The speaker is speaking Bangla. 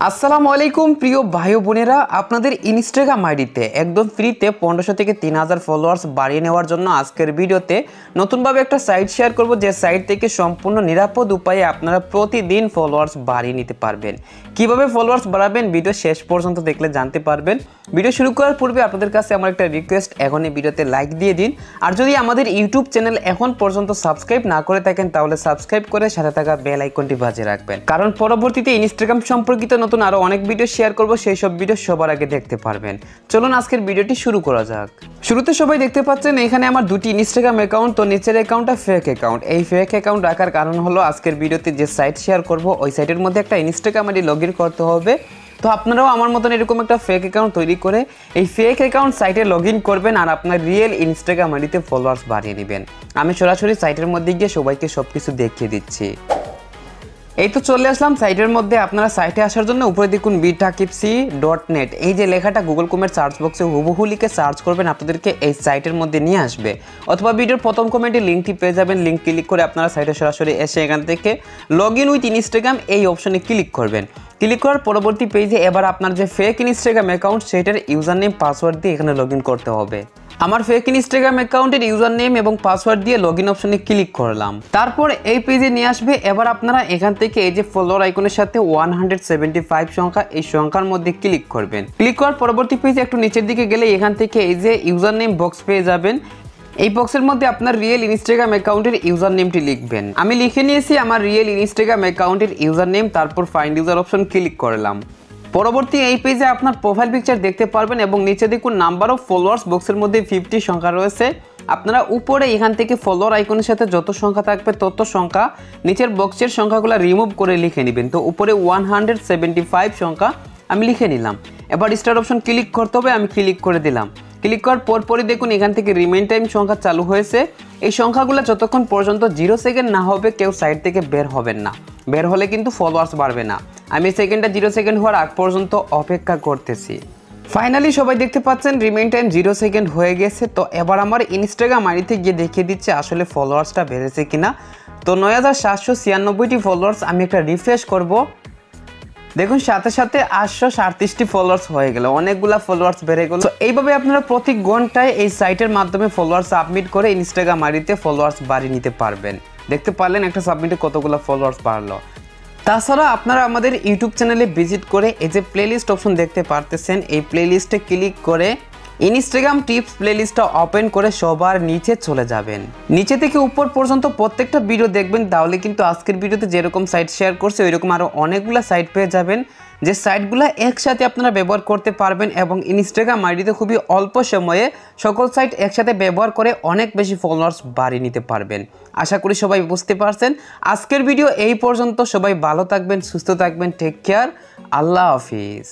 আসসালামু আলাইকুম প্রিয় ভাই বোনেরা, আপনাদের ইনস্টাগ্রাম আইডিতে একদম ফ্রিতে 1500 থেকে 3000 ফলোয়ার্স বাড়িয়ে নেওয়ার জন্য আজকের ভিডিওতে নতুনভাবে একটা সাইট শেয়ার করব, যে সাইট থেকে সম্পূর্ণ নিরাপদ উপায়ে আপনারা প্রতিদিন ফলোয়ার্স বাড়িয়ে নিতে পারবেন। কিভাবে ফলোয়ার্স বাড়াবেন ভিডিও শেষ পর্যন্ত দেখলে জানতে পারবেন। ভিডিও শুরু করার পূর্বে আপনাদের কাছে আমার একটা রিকোয়েস্ট, এখন এই ভিডিওতে লাইক দিয়ে দিন। আর যদি আমাদের ইউটিউব চ্যানেল এখন পর্যন্ত সাবস্ক্রাইব না করে থাকেন তাহলে সাবস্ক্রাইব করে সাথে থাকা বেল আইকনটি বাজিয়ে রাখবেন, কারণ পরবর্তীতে ইনস্টাগ্রাম সম্পর্কিত নতুন আরো অনেক ভিডিও শেয়ার করব, সেই সব ভিডিও সবার আগে দেখতে পারবেন। চলুন আজকের ভিডিওটি শুরু করা যাক। শুরুতে সবাই দেখতে পাচ্ছেন এখানে আমার দুটি ইনস্টাগ্রাম অ্যাকাউন্ট, তো নিচের অ্যাকাউন্টটা ফেক অ্যাকাউন্ট। এই ফেক অ্যাকাউন্ট রাখার কারণ হলো আজকের ভিডিওতে যে সাইট শেয়ার করব ওই সাইটের মধ্যে একটা ইনস্টাগ্রাম আইডি লগ ইন করতে হবে। তো আপনারাও আমার মতন এরকম একটা ফেক অ্যাকাউন্ট তৈরি করে এই ফেক অ্যাকাউন্ট সাইটে লগ ইন করবেন আর আপনার রিয়েল ইনস্টাগ্রাম আইডিতে ফলোয়ার্স বাড়িয়ে নেবেন। আমি সরাসরি সাইটের মধ্যে গিয়ে সবাইকে সব কিছু দেখিয়ে দিচ্ছি। এই তো চলে আসলাম সাইটের মধ্যে। আপনারা সাইটে আসার জন্য উপরে দেখুন btakipc.net, এই যে লেখাটা গুগল ক্রোমের সার্চ বক্সে হুবহু লিখে সার্চ করবেন, আপনাদেরকে এই সাইটের মধ্যে নিয়ে আসবে। অথবা ভিডিওর প্রথম কমেন্টে লিঙ্কটি পেয়ে যাবেন, লিঙ্ক ক্লিক করে আপনারা সাইটে সরাসরি এসে এখান থেকে লগ ইন উইথ ইনস্টাগ্রাম এই অপশনে ক্লিক করবেন। ক্লিক করার পরবর্তী পেজে এবার আপনার যে ফেক ইনস্টাগ্রাম অ্যাকাউন্ট সেটার ইউজার নেম পাসওয়ার্ড দিয়ে এখানে লগ ইন করতে হবে। আমার ফেক ইনস্টাগ্রাম অ্যাকাউন্টের ইউজার নেম এবং পাসওয়ার্ড দিয়ে লগ ইন অপশনে ক্লিক করলাম। তারপর এই পেজে নিয়ে আসবে। এবার আপনারা এখান থেকে এই যে ফলোয়ার আইকনের সাথে 175 সংখ্যা, এই সংখ্যার মধ্যে ক্লিক করবেন। ক্লিক করার পরবর্তী পেজে একটু নিচের দিকে গেলে এখান থেকে এই যে ইউজার নেম বক্স পেয়ে যাবেন। এই বক্সের মধ্যে আপনার রিয়েল ইনস্টাগ্রাম অ্যাকাউন্টের ইউজার নেমটি লিখবেন। আমি লিখে নিয়েছি আমার রিয়েল ইনস্টাগ্রাম অ্যাকাউন্টের ইউজার নেম, তারপর ফাইন্ড ইউজার অপশন ক্লিক করলাম। পরবর্তী এই পেজে আপনার প্রোফাইল পিকচার দেখতে পারবেন এবং নিচে দেখুন নাম্বার অফ ফলোয়ার্স বক্সের মধ্যে 50 সংখ্যা রয়েছে। আপনারা উপরে এখান থেকে ফলোয়ার আইকনের সাথে যত সংখ্যা থাকবে তত সংখ্যা নিচের বক্সের সংখ্যাগুলো রিমুভ করে লিখে নেবেন। তো উপরে 175 সংখ্যা আমি লিখে নিলাম। এবার স্টার্ট অপশন ক্লিক করতে হবে, আমি ক্লিক করে দিলাম। ক্লিক করার পরপরই দেখুন এখান থেকে রিমেইন টাইম সংখ্যা চালু হয়েছে। এই সংখ্যাগুলো যতক্ষণ পর্যন্ত 0 সেকেন্ড না হবে কেউ সাইট থেকে বের হবেন না, বের হলে কিন্তু ফলোয়ার্স বাড়বে না। আমি সেকেন্ডটা 0 সেকেন্ড হওয়ার আগ পর্যন্ত অপেক্ষা করতেছি। ফাইনালি সবাই দেখতে পাচ্ছেন রিমেইন টাইম 0 সেকেন্ড হয়ে গেছে। তো এবার আমার ইনস্টাগ্রাম আইডিতে গিয়ে দেখিয়ে দিচ্ছে আসলে ফলোয়ার্সটা বেড়েছে কিনা। তো 9796টি ফলোয়ার্স। আমি একটা রিফ্রেশ করব, দেখুন সাথে সাথে 837টি ফলোয়ার্স হয়ে গেল, অনেকগুলা ফলোয়ার্স বেড়ে গেল। তো এইভাবে আপনারা প্রতি ঘন্টায় এই সাইটের মাধ্যমে ফলোয়ার্স সাবমিট করে ইনস্টাগ্রাম আইডিতে ফলোয়ার্স বাড়িয়ে নিতে পারবেন। দেখতে পারলেন একটা সাবমিটে কতগুলো ফলোয়ার্স বাড়লো। তাছাড়া আপনারা আমাদের ইউটিউব চ্যানেলে ভিজিট করে এই যে প্লেলিস্ট অপশন দেখতে পারতেছেন, এই প্লেলিস্টে ক্লিক করে ইনস্টাগ্রাম টিপস প্লেলিস্টটা ওপেন করে সবার নিচে চলে যাবেন। নিচে থেকে উপর পর্যন্ত প্রত্যেকটা ভিডিও দেখবেন, তাহলে কিন্তু আজকের ভিডিওতে যেরকম সাইট শেয়ার করছে ওইরকম আরও অনেকগুলো সাইট পেয়ে যাবেন, যে সাইটগুলো একসাথে আপনারা ব্যবহার করতে পারবেন এবং ইনস্টাগ্রাম আইডিতে খুবই অল্প সময়ে সকল সাইট একসাথে ব্যবহার করে অনেক বেশি ফলোয়ার্স বাড়িয়ে নিতে পারবেন। আশা করি সবাই বুঝতে পারছেন। আজকের ভিডিও এই পর্যন্ত। সবাই ভালো থাকবেন, সুস্থ থাকবেন, টেক কেয়ার, আল্লাহ হাফিজ।